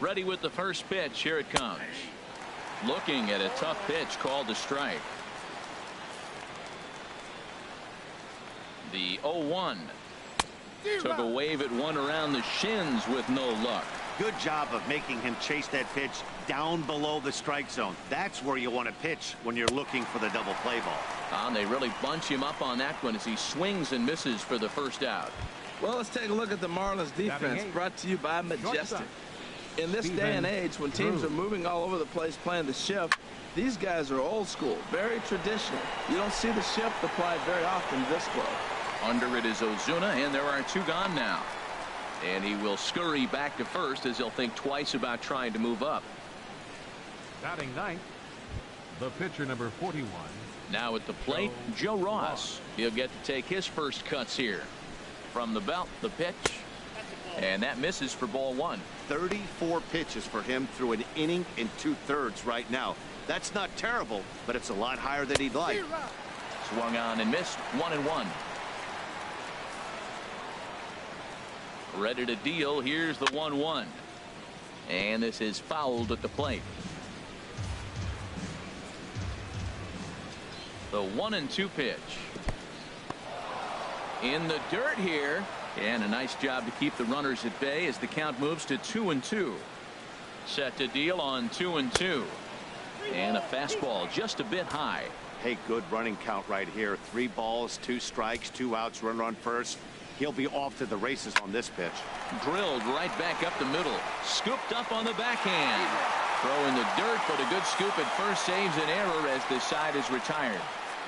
Ready with the first pitch. Here it comes. Looking at a tough pitch called a strike. The 0-1. Took a wave at one around the shins with no luck. Good job of making him chase that pitch down below the strike zone. That's where you want to pitch when you're looking for the double play ball. And they really bunch him up on that one as he swings and misses for the first out. Well, let's take a look at the Marlins defense, brought to you by Majestic. In this day and age, when teams are moving all over the place playing the shift, these guys are old school, very traditional. You don't see the shift applied very often this club. Under it is Ozuna, and there are two gone now. And he will scurry back to first as he'll think twice about trying to move up. Batting ninth, the pitcher number 41. Now at the plate, Joe Ross. He'll get to take his first cuts here. From the belt, the pitch. And that misses for ball one. 34 pitches for him through an inning and 2/3 right now. That's not terrible, but it's a lot higher than he'd like. Swung on and missed. 1-1. Ready to deal. Here's the 1-1. And this is fouled at the plate. The 1-2 pitch. In the dirt here. And a nice job to keep the runners at bay as the count moves to 2-2. Set to deal on 2-2. And a fastball just a bit high. Hey, good running count right here. 3 balls, 2 strikes, 2 outs, runner on first. He'll be off to the races on this pitch. Drilled right back up the middle. Scooped up on the backhand. Throw in the dirt, but a good scoop at first saves an error as the side is retired.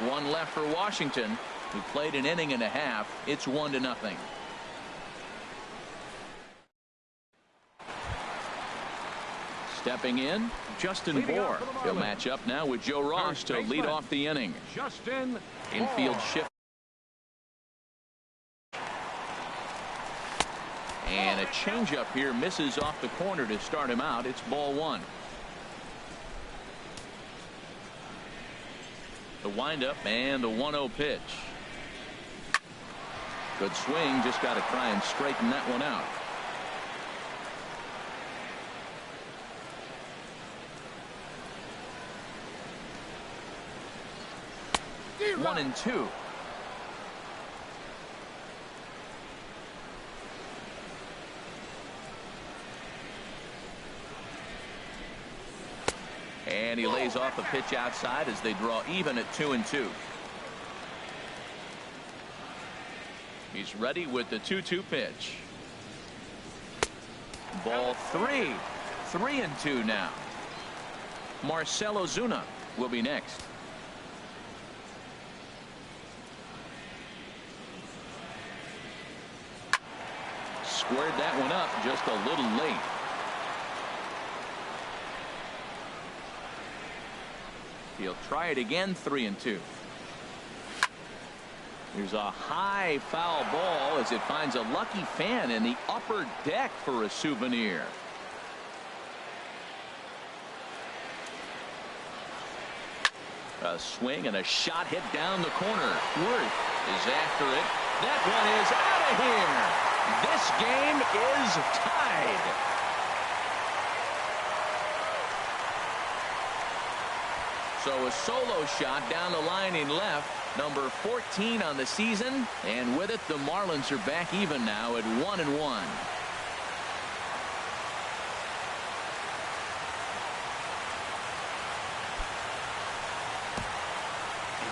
One left for Washington, who played an inning and a half. It's 1-0. Stepping in, Justin Bour. He'll match up now with Joe Ross to lead off the inning. Justin Infield shift. And a changeup here misses off the corner to start him out. It's ball one. The windup and the 1-0 pitch. Good swing. Just got to try and straighten that one out. One and two. And he lays off a pitch outside as they draw even at 2-2. He's ready with the 2-2 pitch. Ball 3. 3-2 now. Marcell Ozuna will be next. Squared that one up just a little late. He'll try it again. 3-2. Here's a high foul ball as it finds a lucky fan in the upper deck for a souvenir. A swing and a shot hit down the corner. Worth is after it. That one is out of here. This game is tied. So a solo shot down the line in left. Number 14 on the season. And with it, the Marlins are back even now at 1-1.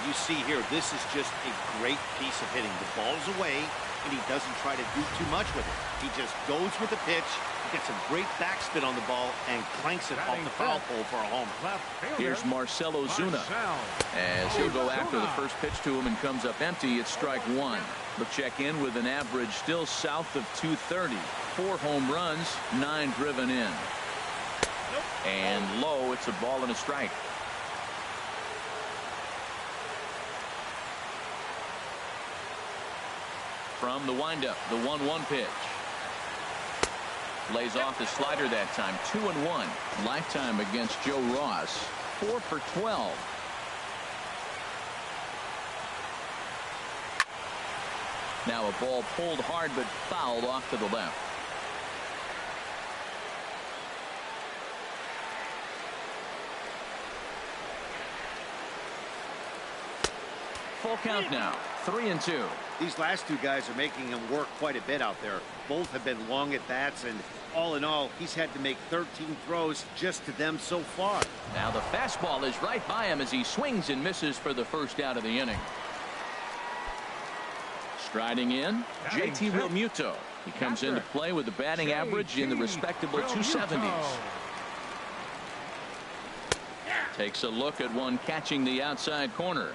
You see here, this is just a great piece of hitting. The ball's away, and he doesn't try to do too much with it. He just goes with the pitch, gets a great backspin on the ball, and clanks it off the foul pole for a homer. Here's Marcell Ozuna as he'll go after the first pitch to him and comes up empty. It's strike one. He'll check in with an average still south of 230. 4 home runs, 9 driven in. And low, it's a ball and a strike. From the windup, the 1-1 pitch. Lays off the slider that time. 2-1. Lifetime against Joe Ross. 4 for 12. Now a ball pulled hard but fouled off to the left. full count now. 3-2. These last two guys are making him work quite a bit out there. Both have been long at bats, and all in all, he's had to make 13 throws just to them so far. Now the fastball is right by him as he swings and misses for the first out of the inning. Striding in, JT Realmuto. He comes into play with a batting average in the respectable 270s. Takes a look at one catching the outside corner.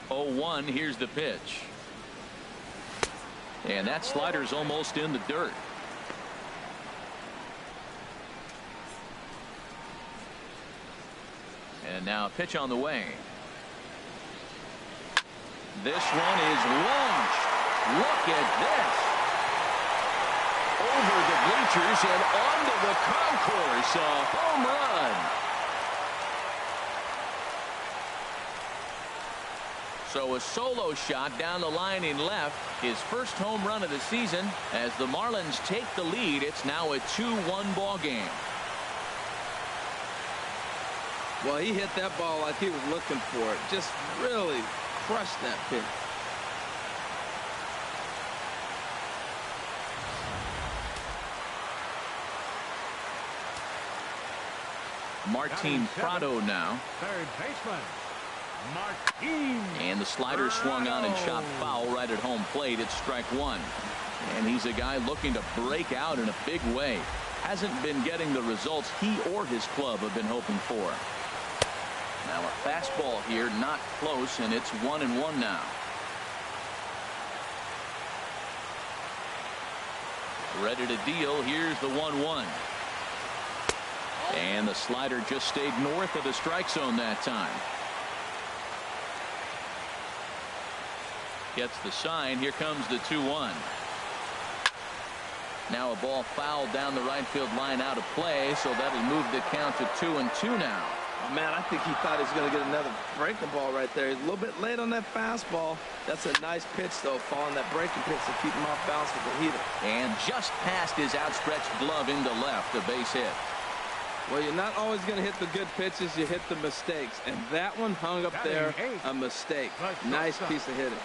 0-1. Here's the pitch. And that slider's almost in the dirt. And now a pitch on the way. This one is launched. Look at this. Over the bleachers and onto the concourse. A home run. So a solo shot down the line in left. His first home run of the season. As the Marlins take the lead, it's now a 2-1 ball game. Well, he hit that ball like he was looking for it. Just really crushed that pitch. Martin Prado now. Third baseman, Martin. And the slider swung on and chopped foul right at home plate. It's strike one. And he's a guy looking to break out in a big way. Hasn't been getting the results he or his club have been hoping for. Now a fastball here, not close, and it's 1-1 now. Ready to deal. Here's the 1-1. And the slider just stayed north of the strike zone that time. Gets the sign. Here comes the 2-1. Now a ball fouled down the right field line out of play, so that'll move the count to 2-2 now. Oh, man, I think he thought he was going to get another breaking ball right there. He's a little bit late on that fastball. That's a nice pitch, though, following that breaking pitch to keep him off balance with the heater. And just past his outstretched glove into left, a base hit. Well, you're not always going to hit the good pitches. You hit the mistakes. And that one hung up there, a mistake. Nice piece of hitting.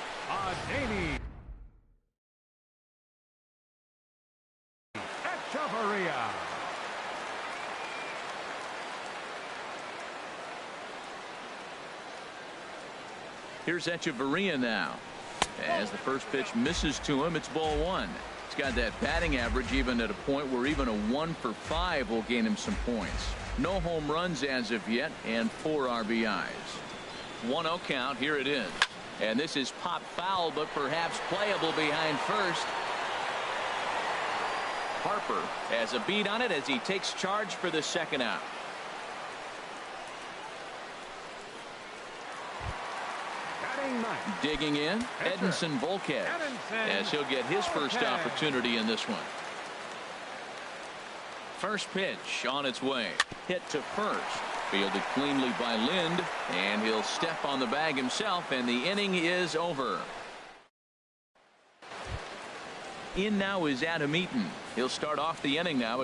Here's Echeverria now. As the first pitch misses to him, it's ball one. He's got that batting average even at a point where even a 1 for 5 will gain him some points. No home runs as of yet and 4 RBIs. 1-0 count. Here it is. And this is pop foul, but perhaps playable behind first. Harper has a beat on it as he takes charge for the second out. Digging in, Edinson Volquez, as he'll get his first opportunity in this one. First pitch on its way. Hit to first. Fielded cleanly by Lind, and he'll step on the bag himself, and the inning is over. In now is Adam Eaton. He'll start off the inning now.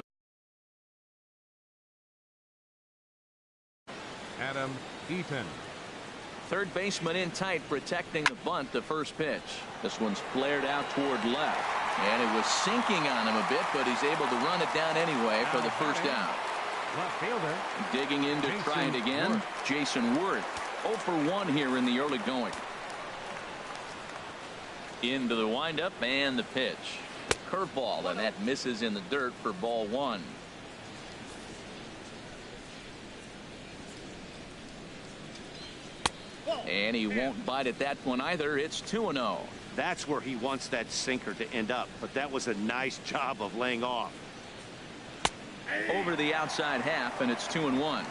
Adam Eaton. Third baseman in tight, protecting the bunt. The first pitch. This one's flared out toward left, and it was sinking on him a bit, but he's able to run it down anyway for the first down. Left fielder. Digging in to try it again. Jason Worth. 0 for 1 here in the early going. Into the windup and the pitch. Curveball, and that misses in the dirt for ball one. And he won't bite at that one either. It's 2-0. That's where he wants that sinker to end up, but that was a nice job of laying off. Over the outside half, and it's 2-1.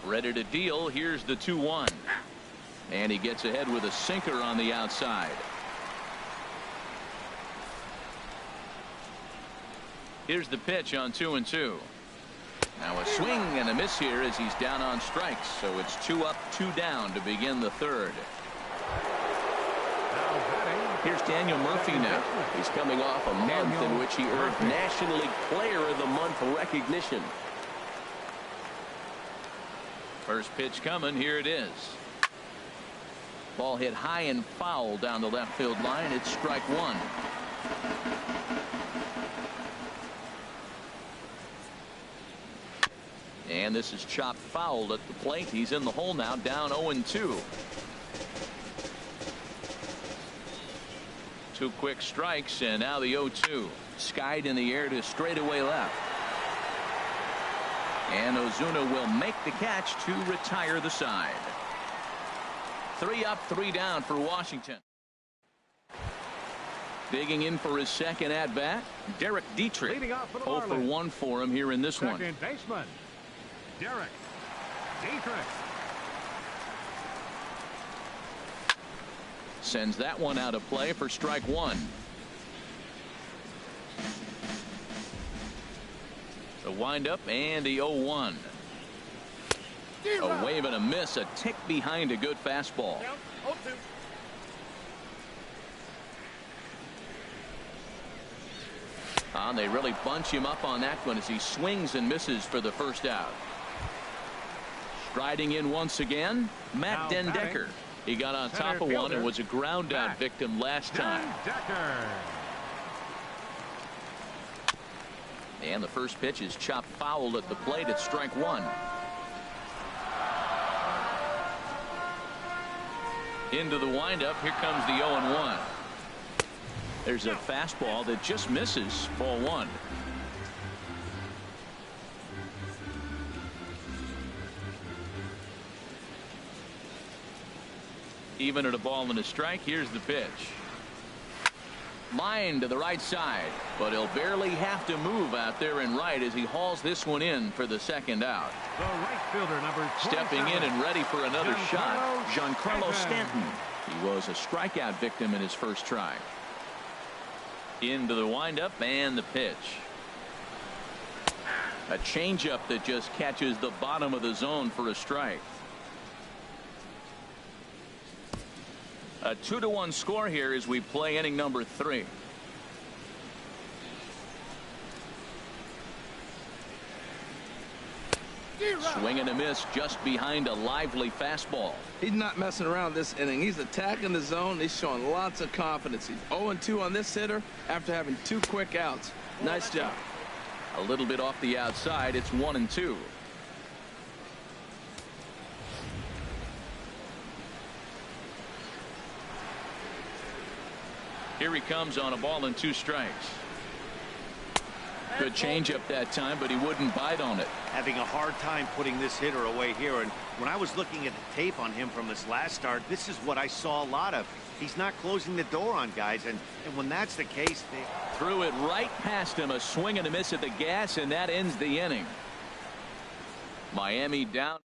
Ready to deal. Here's the 2-1. And he gets ahead with a sinker on the outside. Here's the pitch on 2-2. Now a swing and a miss here as he's down on strikes. So it's 2 up, 2 down to begin the third. Here's Daniel Murphy now. He's coming off a month in which he earned National League Player of the Month recognition. First pitch coming. Here it is. Ball hit high and foul down the left field line. It's strike one. And this is chopped foul at the plate. He's in the hole now, down 0-2. Two quick strikes, and now the 0-2. Skied in the air to straightaway left. And Ozuna will make the catch to retire the side. 3 up, 3 down for Washington. Digging in for his second at bat, Derek Dietrich. 0 for 1 for him here in this one. Second baseman, Derek Dietrich. Sends that one out of play for strike one. The windup and the 0-1. A wave and a miss, a tick behind a good fastball. They really bunch him up on that one as he swings and misses for the first out. Striding in once again, Matt Dendecker. He got on top of one and was a ground out victim last time. And the first pitch is chopped foul at the plate at strike one. Into the windup. Here comes the 0-1. There's a fastball that just misses. Ball one. Even at a ball and a strike. Here's the pitch. Line to the right side, but he'll barely have to move out there in right as he hauls this one in for the second out. The right fielder, number 27. Stepping in and ready for another shot, Giancarlo Stanton. He was a strikeout victim in his first try. Into the windup and the pitch. A changeup that just catches the bottom of the zone for a strike. A 2-1 score here as we play inning number 3. Swing and a miss just behind a lively fastball. He's not messing around this inning. He's attacking the zone. He's showing lots of confidence. He's 0-2 on this hitter after having 2 quick outs. Nice job. A little bit off the outside. It's 1-2. Here he comes on a ball and 2 strikes. Good changeup that time, but he wouldn't bite on it. Having a hard time putting this hitter away here. And when I was looking at the tape on him from his last start, this is what I saw a lot of. He's not closing the door on guys. And when that's the case, they threw it right past him. A swing and a miss at the gas, and that ends the inning. Miami down.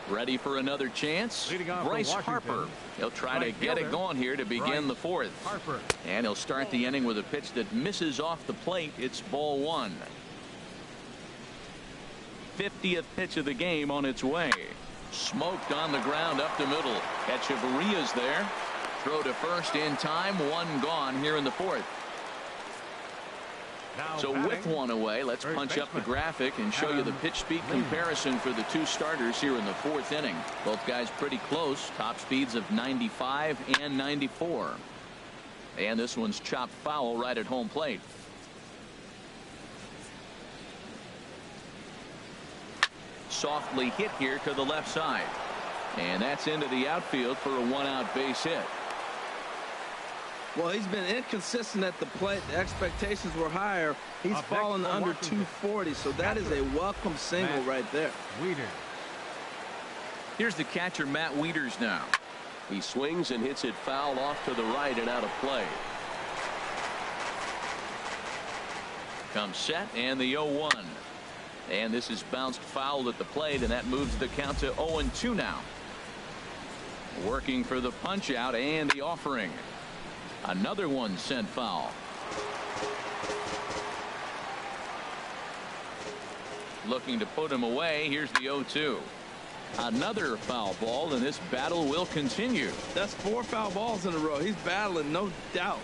Ready for another chance. Bryce Harper. He'll try to get it going here to begin the 4th. And he'll start the inning with a pitch that misses off the plate. It's ball 1. 50th pitch of the game on its way. Smoked on the ground up the middle. Echeverria's there. Throw to first in time. 1 gone here in the 4th. So with 1 away, let's punch up the graphic and show you the pitch speed comparison for the 2 starters here in the 4th inning. Both guys pretty close. Top speeds of 95 and 94. And this one's chopped foul right at home plate. Softly hit here to the left side. And that's into the outfield for a 1-out base hit. Well, he's been inconsistent at the plate. The expectations were higher. He's fallen under 240, so that is a welcome single right there. Here's the catcher, Matt Wieters, now. He swings and hits it foul off to the right and out of play. Comes set and the 0-1. And this is bounced foul at the plate, and that moves the count to 0-2 now. Working for the punch out and the offering. Another one sent foul. Looking to put him away. Here's the 0-2. Another foul ball, and this battle will continue. That's 4 foul balls in a row. He's battling, no doubt.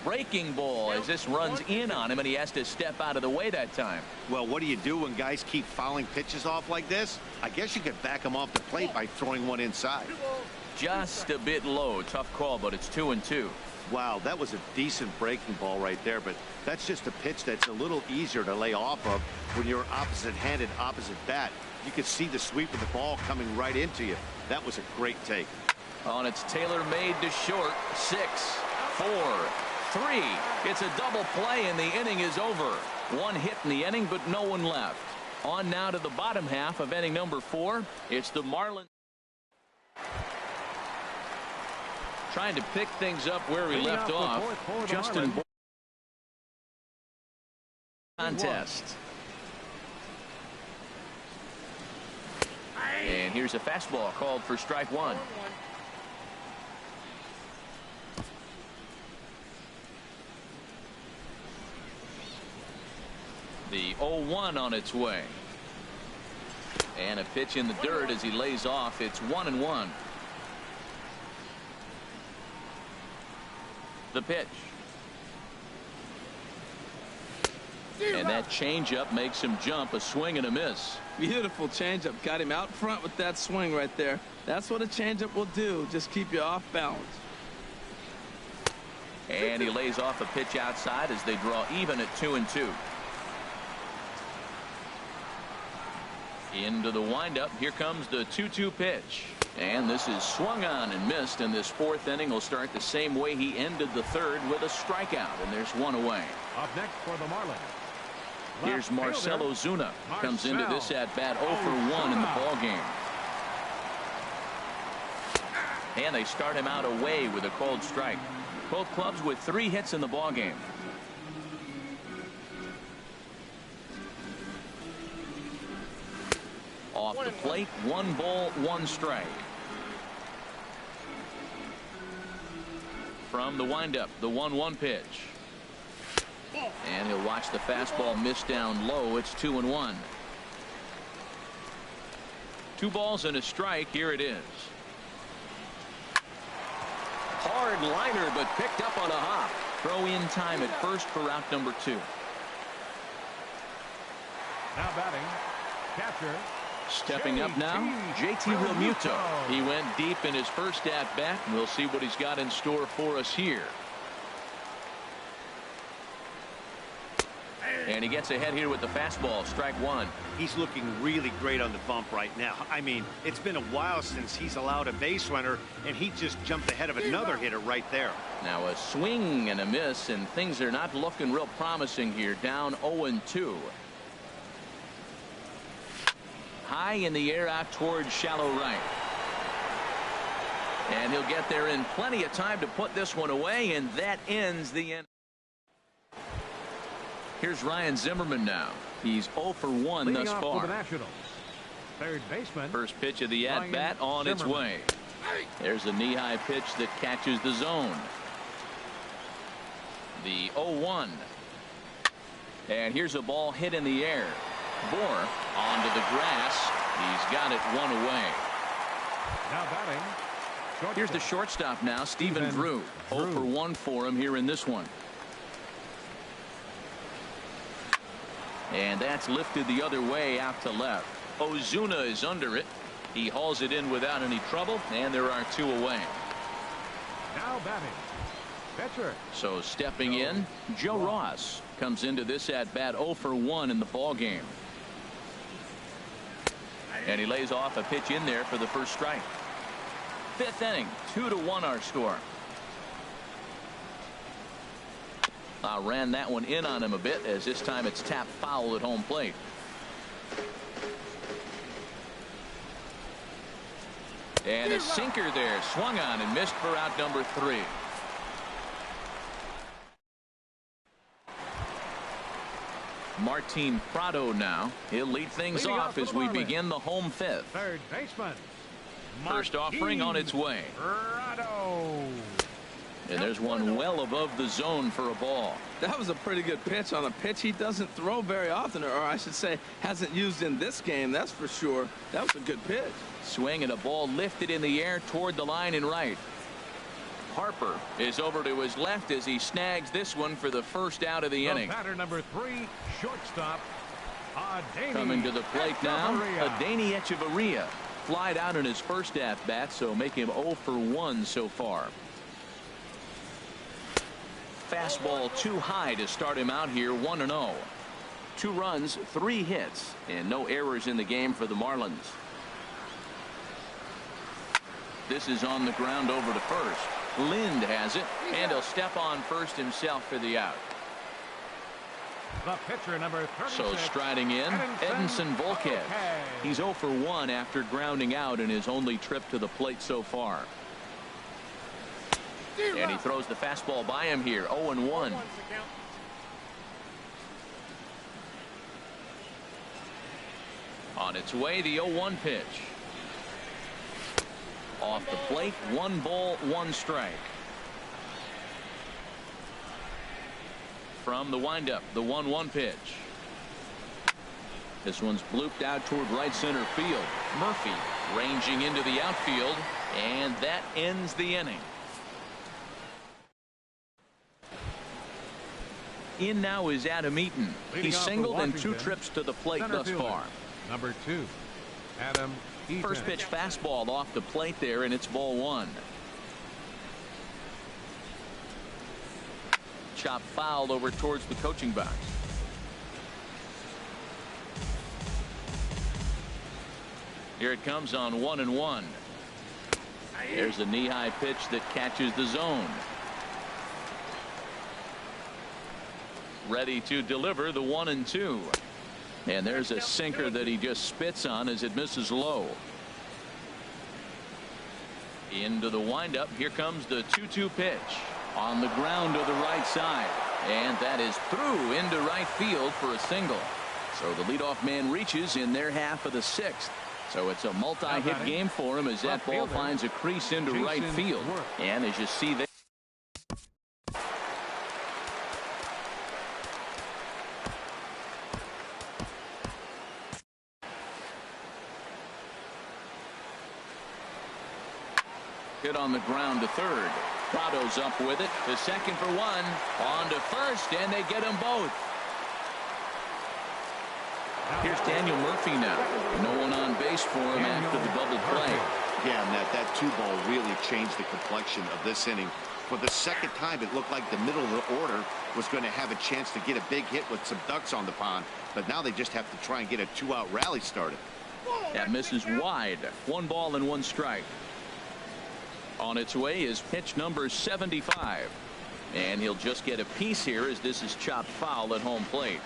Breaking ball as this runs in on him, and he has to step out of the way that time. Well, what do you do when guys keep fouling pitches off like this? I guess you could back him off the plate by throwing one inside. Just a bit low. Tough call, but it's 2-2. Wow, that was a decent breaking ball right there, but that's just a pitch that's a little easier to lay off of when you're opposite-handed, opposite bat. You could see the sweep of the ball coming right into you. That was a great take. On its tailor-made to short. 6, 4, 3. It's a double play, and the inning is over. One hit in the inning, but no one left. On now to the bottom half of inning number 4. It's the Marlins trying to pick things up where we left off. Justin contest. And here's a fastball called for strike 1. The 0-1 on its way. And a pitch in the dirt as he lays off. It's 1-1. The pitch. And that changeup makes him jump. A swing and a miss. Beautiful changeup. Got him out front with that swing right there. That's what a changeup will do. Just keep you off balance. And he lays off a pitch outside as they draw even at 2-2. Into the windup. Here comes the 2-2 pitch. And this is swung on and missed, and this 4th inning will start the same way he ended the 3rd with a strikeout, and there's one away. Up next for the Marlins. Here's Marcell Ozuna. Comes into this at bat 0 for 1 in the ball game. And they start him out away with a called strike. Both clubs with 3 hits in the ball game. Off the plate, 1 ball, 1 strike. From the windup, the 1-1 pitch. And he'll watch the fastball miss down low. It's 2-1. 2 balls and a strike. Here it is. Hard liner, but picked up on a hop. Throw in time at first for out number 2. Now batting, catcher. Stepping up now, JT Realmuto. He went deep in his first at bat. We'll see what he's got in store for us here. And he gets ahead here with the fastball. Strike 1. He's looking really great on the bump right now. I mean, it's been a while since he's allowed a base runner, and he just jumped ahead of another hitter right there. Now a swing and a miss, and things are not looking real promising here. Down 0-2. High in the air out towards shallow right. And he'll get there in plenty of time to put this one away, and that ends the inning. Here's Ryan Zimmerman now. He's 0 for 1 Leading thus off far. for the Nationals. Third baseman. First pitch of the at-bat on its way. There's a knee-high pitch that catches the zone. The 0-1. And here's a ball hit in the air. Bohr onto the grass. He's got it 1 away. Now batting. Shortstop. Here's the shortstop now, Stephen Drew. 0 for 1 for him here in this one. And that's lifted the other way out to left. Ozuna is under it. He hauls it in without any trouble, and there are 2 away. Now batting. Pitcher. So stepping in, Joe Ross comes into this at bat 0 for 1 in the ball game. And he lays off a pitch in there for the first strike. 5th inning, 2-1 our score. Ran that one in on him a bit, as this time it's tapped foul at home plate. And a sinker there, swung on and missed for out number 3. Martin Prado now. He'll lead things off as we begin the home 5th. Third baseman. First offering on its way. Prado. And there's one well above the zone for a ball. That was a pretty good pitch on a pitch he doesn't throw very often, or I should say hasn't used in this game, that's for sure. That was a good pitch. Swing and a ball lifted in the air toward the line and right. Harper is over to his left as he snags this one for the first out of the inning. Batter number 3, shortstop, Adeiny Coming to the plate now, Echeverria. Adeiny Echeverria. Flied out in his first at-bat, so make him 0 for 1 so far. Fastball too high to start him out here, 1-0. 2 runs, 3 hits, and no errors in the game for the Marlins. This is on the ground over to first. Lind has it, and he'll step on first himself for the out. The pitcher number 36. So striding in, Edinson Volquez. He's 0 for 1 after grounding out in his only trip to the plate so far. And he throws the fastball by him here, 0-1. On its way, the 0-1 pitch. Off the plate, 1 ball, 1 strike. From the windup, the 1-1 pitch. This one's blooped out toward right center field. Murphy ranging into the outfield, and that ends the inning. In now is Adam Eaton. He's singled in 2 trips to the plate thus far. Number 2, Adam Eaton. First pitch fastball off the plate there, and it's ball 1. Chop fouled over towards the coaching box. Here it comes on 1-1. There's a knee-high pitch that catches the zone. Ready to deliver the 1-2. And there's a sinker that he just spits on as it misses low. Into the windup. Here comes the 2-2 pitch. On the ground to the right side. And that is through into right field for a single. So the leadoff man reaches in their half of the 6th. So it's a multi-hit game for him as that ball finds a crease into right field. And as you see there. Hit on the ground to third. Prado's up with it to second for 1. On to first, and they get them both. Here's Daniel Murphy now. No one on base for him after the double play. Yeah, and that 2-ball really changed the complexion of this inning. For the second time, it looked like the middle of the order was going to have a chance to get a big hit with some ducks on the pond. But now they just have to try and get a 2-out rally started. That misses wide. 1 ball and 1 strike. On its way is pitch number 75. And he'll just get a piece here as this is chopped foul at home plate.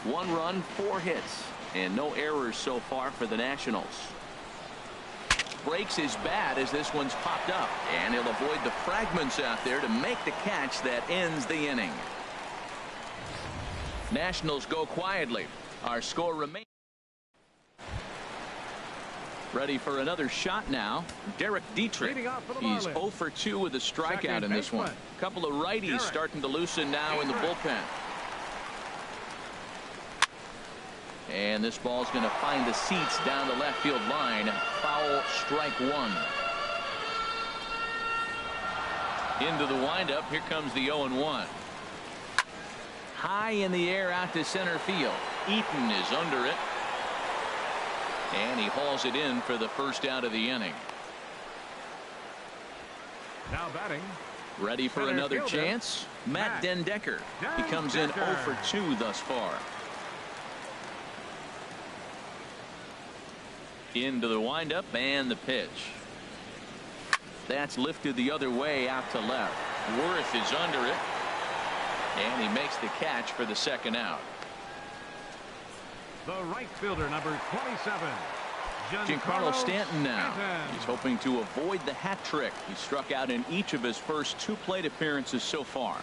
1 run, 4 hits, and no errors so far for the Nationals. Breaks his bat as this one's popped up, and he'll avoid the fragments out there to make the catch that ends the inning. Nationals go quietly. Our score remains. Ready for another shot now. Derek Dietrich. He's 0 for 2 with a strikeout in this one. A couple of righties starting to loosen now in the bullpen. And this ball's going to find the seats down the left field line. Foul, strike 1. Into the windup. Here comes the 0-1. High in the air out to center field. Eaton is under it. And he hauls it in for the first out of the inning. Now batting. Ready for another chance. Matt Den Decker. He comes in 0 for 2 thus far. Into the windup and the pitch. That's lifted the other way out to left. Worth is under it. And he makes the catch for the second out. The right fielder, number 27. Giancarlo Stanton now. He's hoping to avoid the hat trick. He struck out in each of his first 2 plate appearances so far.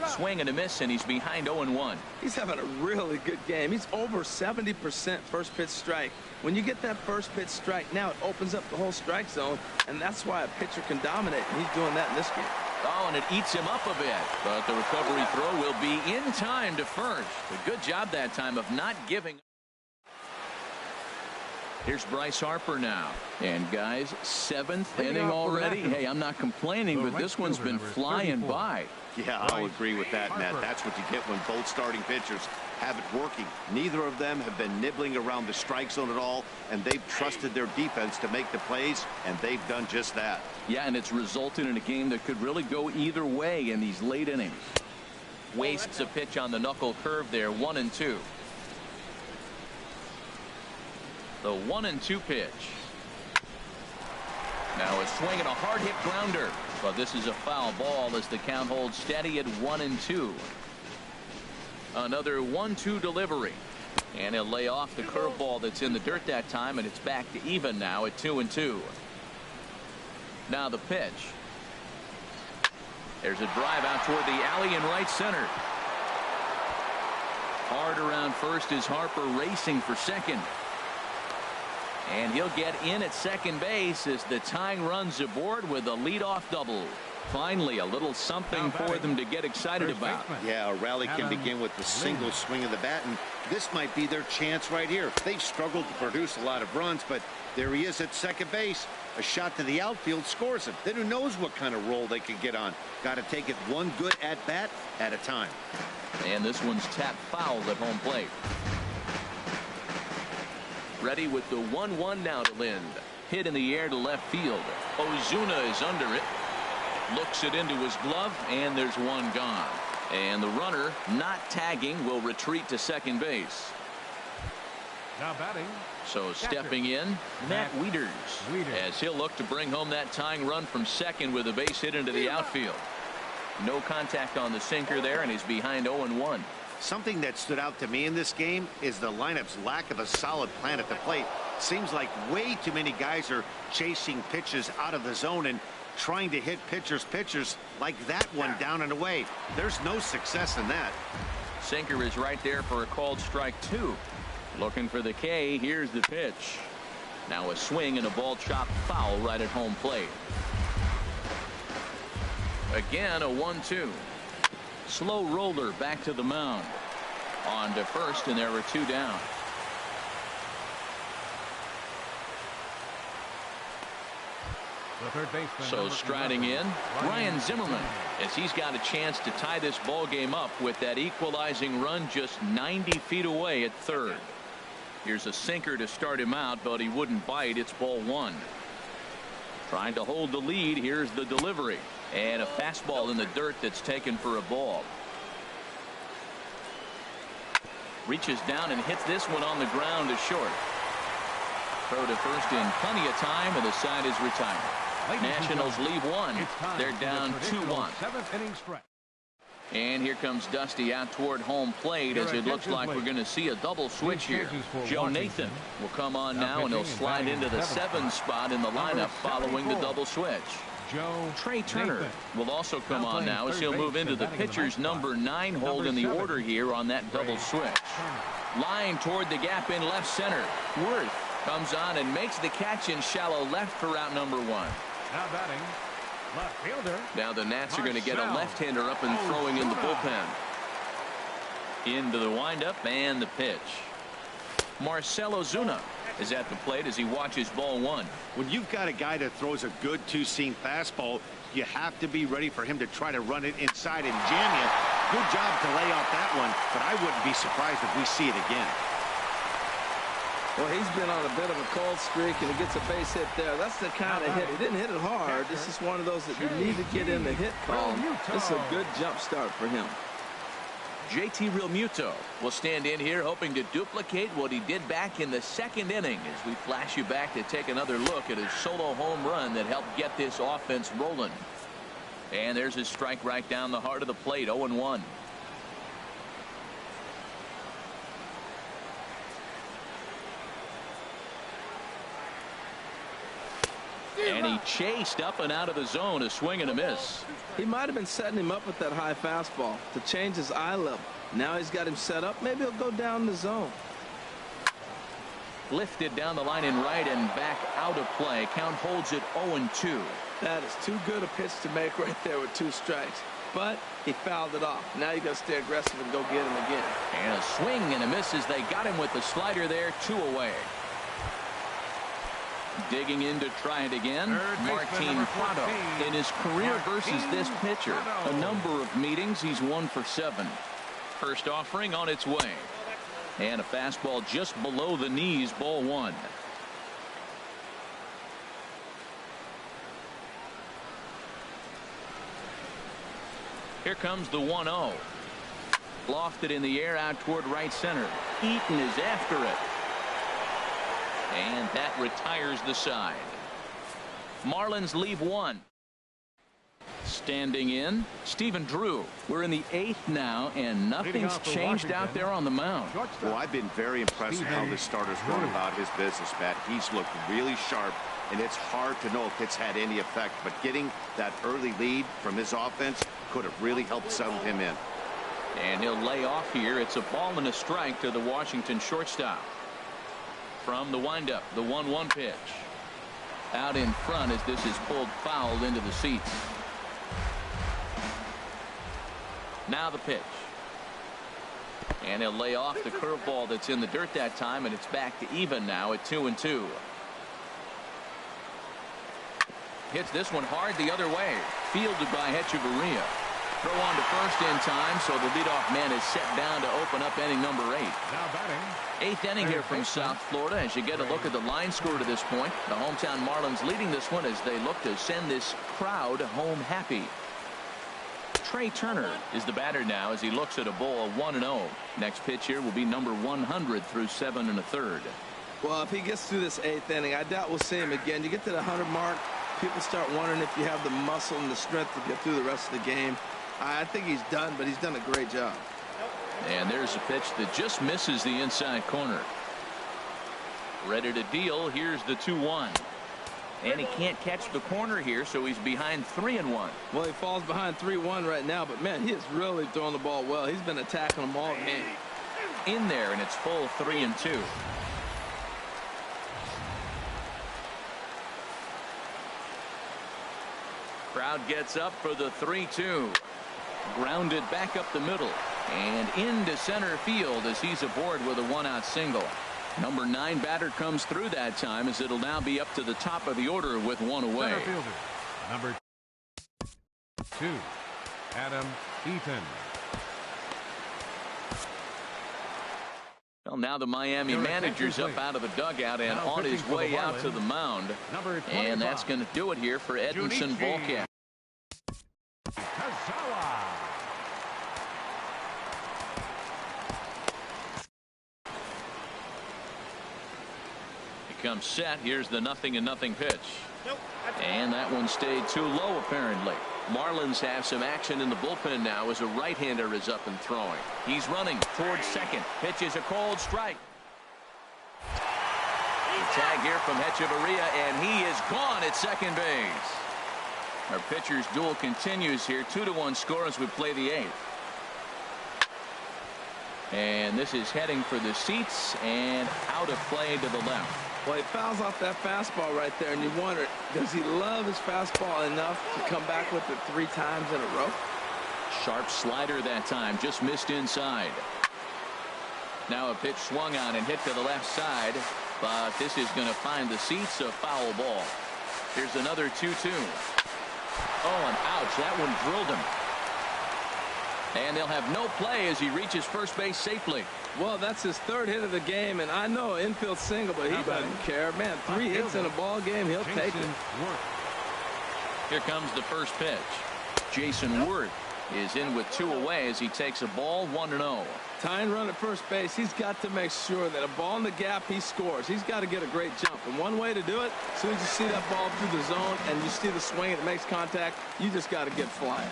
Swing and a miss, and he's behind 0-1. He's having a really good game. He's over 70% first pitch strike. When you get that first pitch strike, now it opens up the whole strike zone, and that's why a pitcher can dominate, and he's doing that in this game. Oh, and it eats him up a bit, but the recovery throw will be in time to first. A good job that time of not giving. Here's Bryce Harper now. And guys, 7th inning already. Hey, I'm not complaining, but this one's been flying by. Yeah, I'll agree with that, Matt. That's what you get when both starting pitchers have it working. Neither of them have been nibbling around the strike zone at all, and they've trusted their defense to make the plays, and they've done just that. Yeah, and it's resulted in a game that could really go either way in these late innings. Wastes a pitch on the knuckle curve there, 1-2. The 1-2 pitch. Now a swing and a hard hit grounder, but this is a foul ball as the count holds steady at 1-2. Another 1-2 delivery, and he'll lay off the curveball that's in the dirt that time, and it's back to even now at 2-2. Now the pitch. There's a drive out toward the alley in right center. Hard around first is Harper racing for second. And he'll get in at second base as the tying run's aboard with a leadoff double. Finally, a little something for them to get excited about. Yeah, a rally can begin with a single swing of the bat, and this might be their chance right here. They've struggled to produce a lot of runs, but there he is at second base. A shot to the outfield scores him. Then who knows what kind of roll they can get on. Got to take it one good at-bat at a time. And this one's tapped foul at home plate. Ready with the 1-1 now to Lind. Hit in the air to left field. Ozuna is under it. Looks it into his glove, and there's one gone. And the runner, not tagging, will retreat to second base. Now batting. So stepping in, Matt Wieters, as he'll look to bring home that tying run from second with a base hit into the outfield. No contact on the sinker there, and he's behind 0-1. Something that stood out to me in this game is the lineup's lack of a solid plan at the plate. Seems like way too many guys are chasing pitches out of the zone and trying to hit pitchers like that one down and away. There's no success in that. Sinker is right there for a called strike 2. Looking for the K. Here's the pitch. Now a swing and a ball chopped foul right at home plate. Again a 1-2. Slow roller back to the mound. On to first, and there were 2 down. So striding in, Ryan Zimmerman, as he's got a chance to tie this ball game up with that equalizing run just 90 feet away at third. Here's a sinker to start him out, but he wouldn't bite. It's ball 1. Trying to hold the lead. Here's the delivery, and a fastball in the dirt that's taken for a ball. Reaches down and hits this one on the ground to short. Throw to first in plenty of time, and the side is retired. Nationals leave 1. They're down 2-1. 7th inning stretch. And here comes Dusty out toward home plate as it looks like we're going to see a double switch here. Joe Nathan will come on now, and he'll slide into the 7 spot in the lineup following the double switch. Trey Turner will also come on now as he'll move into the pitcher's number 9 hold in the order here on that double switch. Line toward the gap in left center. Worth comes on and makes the catch in shallow left for out number 1. Now batting, left fielder. Now the Nats are going to get a left-hander up and throwing in the bullpen. Into the windup and the pitch. Marcell Ozuna is at the plate as he watches ball 1. When you've got a guy that throws a good two-seam fastball, you have to be ready for him to try to run it inside and jam you. Good job to lay off that one, but I wouldn't be surprised if we see it again. Well, he's been on a bit of a cold streak, and he gets a base hit there. That's the kind of hit. He didn't hit it hard. This is one of those that you need to get in the hit column. This is a good jump start for him. JT Realmuto will stand in here hoping to duplicate what he did back in the 2nd inning as we flash you back to take another look at his solo home run that helped get this offense rolling. And there's his strike right down the heart of the plate, 0-1. And he chased up and out of the zone, a swing and a miss. He might have been setting him up with that high fastball to change his eye level. Now he's got him set up. Maybe he'll go down the zone. Lifted down the line in right and back out of play. Count holds it 0-2. That is too good a pitch to make right there with 2 strikes. But he fouled it off. Now you got to stay aggressive and go get him again. And a swing and a miss as they got him with the slider there, 2 away. Digging in to try it again, Martin Prado. In his career versus this pitcher, a number of meetings, he's 1 for 7. First offering on its way. And a fastball just below the knees, ball 1. Here comes the 1-0. Lofted in the air out toward right center. Eaton is after it. And that retires the side. Marlins leave 1. Standing in, Stephen Drew. We're in the 8th now, and nothing's changed out there on the mound. Well, I've been very impressed with how this starter's gone about his business, Pat. He's looked really sharp, and it's hard to know if it's had any effect. But getting that early lead from his offense could have really helped settle him in. And he'll lay off here. It's a ball and a strike to the Washington shortstop. From the windup, the 1-1 pitch. Out in front as this is pulled foul into the seats. Now the pitch. And he'll lay off the curveball that's in the dirt that time, and it's back to even now at 2-2. Hits this one hard the other way. Fielded by Hechavarria. Throw on to first in time, so the leadoff man is set down to open up inning number 8. Now batting. 8th inning here from South Florida as you get a look at the line score to this point. The hometown Marlins leading this one as they look to send this crowd home happy. Trey Turner is the batter now as he looks at a ball 1-0. Next pitch here will be number 100 through 7 1/3. Well, if he gets through this 8th inning, I doubt we'll see him again. You get to the 100 mark, people start wondering if you have the muscle and the strength to get through the rest of the game. I think he's done, but he's done a great job. And there's a pitch that just misses the inside corner. Ready to deal. Here's the 2-1. And he can't catch the corner here, so he's behind 3-1. Well, he falls behind 3-1 right now, but man, he is really throwing the ball well. He's been attacking them all game. In there, and it's full 3-2. Crowd gets up for the 3-2. Grounded back up the middle and into center field as he's aboard with a 1-out single. Number 9 batter comes through that time as it'll now be up to the top of the order with 1 away. Center fielder, number 2, Adam Eaton. Well, now the Miami manager's up out of the dugout and on his way out to the mound. And that's going to do it here for Edinson Volquez. Comes set. Here's the 0-0 pitch. And that one stayed too low apparently. Marlins have some action in the bullpen now as a right-hander is up and throwing. He's running towards second. Pitch is a cold strike. The tag here from Hechavarria, and he is gone at second base. Our pitcher's duel continues here. 2-1 score as we play the 8th. And this is heading for the seats and out of play to the left. Well, he fouls off that fastball right there, and you wonder, does he love his fastball enough to come back with it 3 times in a row? Sharp slider that time, just missed inside. Now a pitch swung on and hit to the left side, but this is going to find the seats, a foul ball. Here's another 2-2. Oh, and ouch, that one drilled him. And they'll have no play as he reaches first base safely. Well, that's his 3rd hit of the game, and I know infield single, but he doesn't care. Man, 3 hits in a ball game, he'll take it. Here comes the first pitch. Jason Worth is in with 2 away as he takes a ball 1-0. Tying run at first base, he's got to make sure that a ball in the gap, he scores. He's got to get a great jump. And one way to do it, as soon as you see that ball through the zone and you see the swing and it makes contact, you just got to get flying.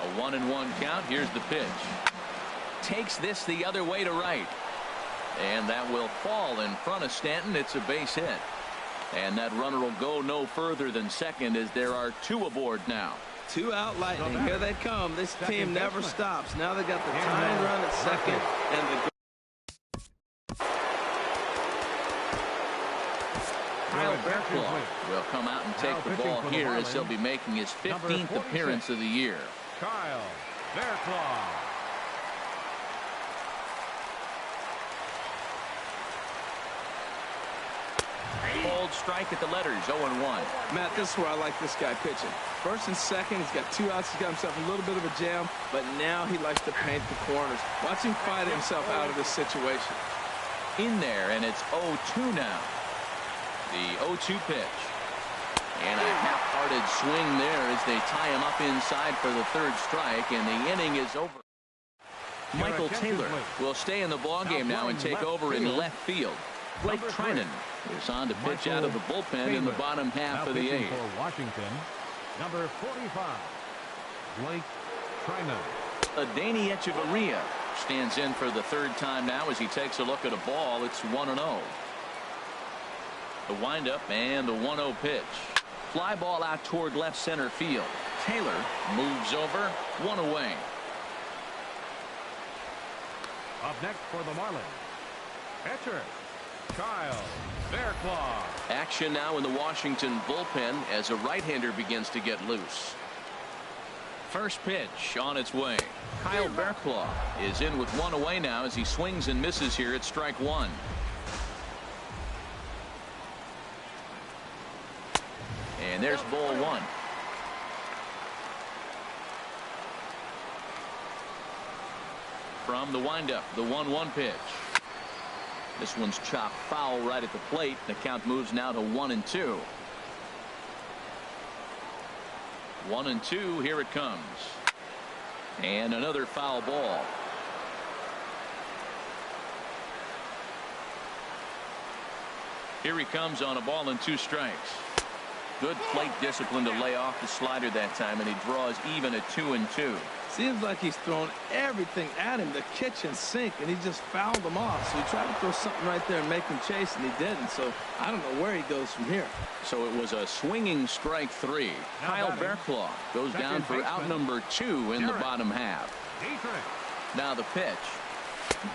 A 1-1 count. Here's the pitch. Takes this the other way to right. And that will fall in front of Stanton. It's a base hit. And that runner will go no further than second as there are 2 aboard now. 2 out Lightning. Here they come. This team never stops. Now they got the tying run at second and the Kyle Bearclaw will come out and take the ball here as he'll be making his 15th appearance of the year. Kyle Bearclaw. cold strike at the letters, 0-1. Matt, this is where I like this guy pitching. First and second, he's got 2 outs. He's got himself a little bit of a jam, but now he likes to paint the corners. Watch him fight himself out of this situation. In there, and it's 0-2 now. The 0-2 pitch. And a half-hearted swing there as they tie him up inside for the 3rd strike, and the inning is over. Michael Taylor will stay in the ballgame now and take over in left field. Blake Trinan is on to pitch out of the bullpen in the bottom half of the 8th. For Washington, number 45, Blake Trinan. Adeiny Echeverria stands in for the 3rd time now as he takes a look at a ball. It's 1-0. The windup and the 1-0 pitch. Fly ball out toward left center field. Taylor moves over, 1 away. Up next for the Marlins, catcher Kyle Bearclaw. Action now in the Washington bullpen as a right-hander begins to get loose. First pitch on its way. Kyle Bearclaw is in with 1 away now as he swings and misses here at strike 1. And there's ball 1. From the windup, the 1-1 pitch. This one's chopped foul right at the plate. The count moves now to 1-2. 1-2. Here it comes. And another foul ball. Here he comes on a ball and 2 strikes. Good plate discipline to lay off the slider that time, and he draws even at 2-2. Seems like he's thrown everything at him, the kitchen sink, and he just fouled them off. So he tried to throw something right there and make him chase, and he didn't. So I don't know where he goes from here. So it was a swinging strike 3. Kyle Bearclaw goes down for out number 2 in the bottom half. Now the pitch.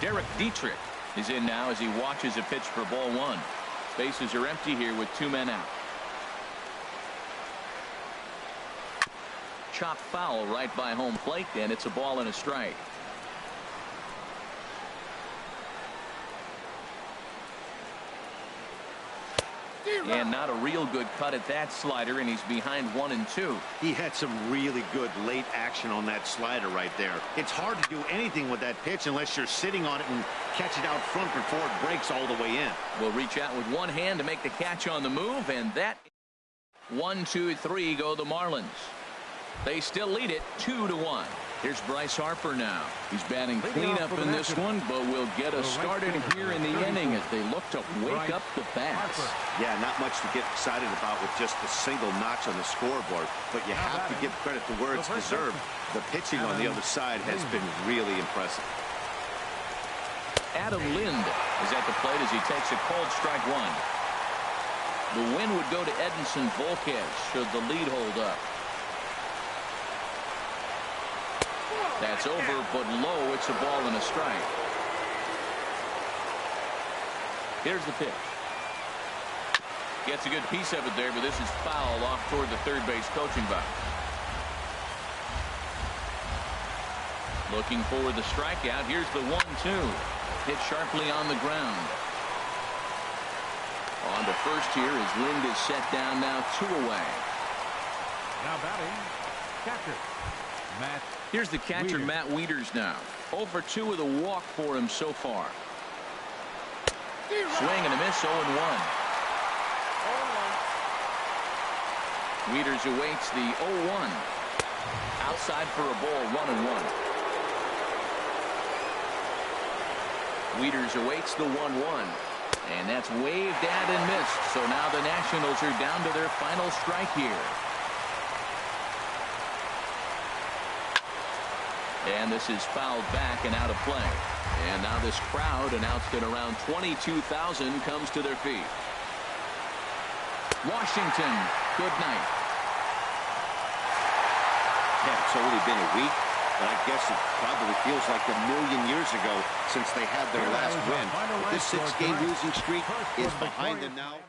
Derek Dietrich is in now as he watches a pitch for ball 1. Bases are empty here with 2 men out. Chopped foul right by home plate, and it's a ball and a strike. And not a real good cut at that slider, and he's behind 1-2. He had some really good late action on that slider right there. It's hard to do anything with that pitch unless you're sitting on it and catch it out front before it breaks all the way in. Will reach out with one hand to make the catch on the move, and that 1-2-3 go the Marlins. They still lead it 2-1. Here's Bryce Harper now. He's batting cleanup in this one, but will get us started here in the inning as they look to wake up the bats. Yeah, not much to get excited about with just a single notch on the scoreboard, but you have to give credit to where it's deserved. The pitching on the other side has been really impressive. Adam Lind is at the plate as he takes a cold strike 1. The win would go to Edinson Volquez should the lead hold up. That's over, but low. It's a ball and a strike. Here's the pitch. Gets a good piece of it there, but this is foul off toward the third base coaching box. Looking for the strikeout. Here's the 1-2. Hit sharply on the ground. On to first here as Lind is set down now 2 away. Now batting, catcher Matt. Here's the catcher, Matt Wieters now. 0 for 2 with a walk for him so far. Swing and a miss, 0-1. Wieters awaits the 0-1. Outside for a ball, 1-1. Wieters awaits the 1-1. And that's waved at and missed. So now the Nationals are down to their final strike here. And this is fouled back and out of play. And now this crowd, announced at around 22,000, comes to their feet. Washington, good night. Yeah, it's only been a week, but I guess it probably feels like a million years ago since they had their last win. This 6-game losing streak is behind them now.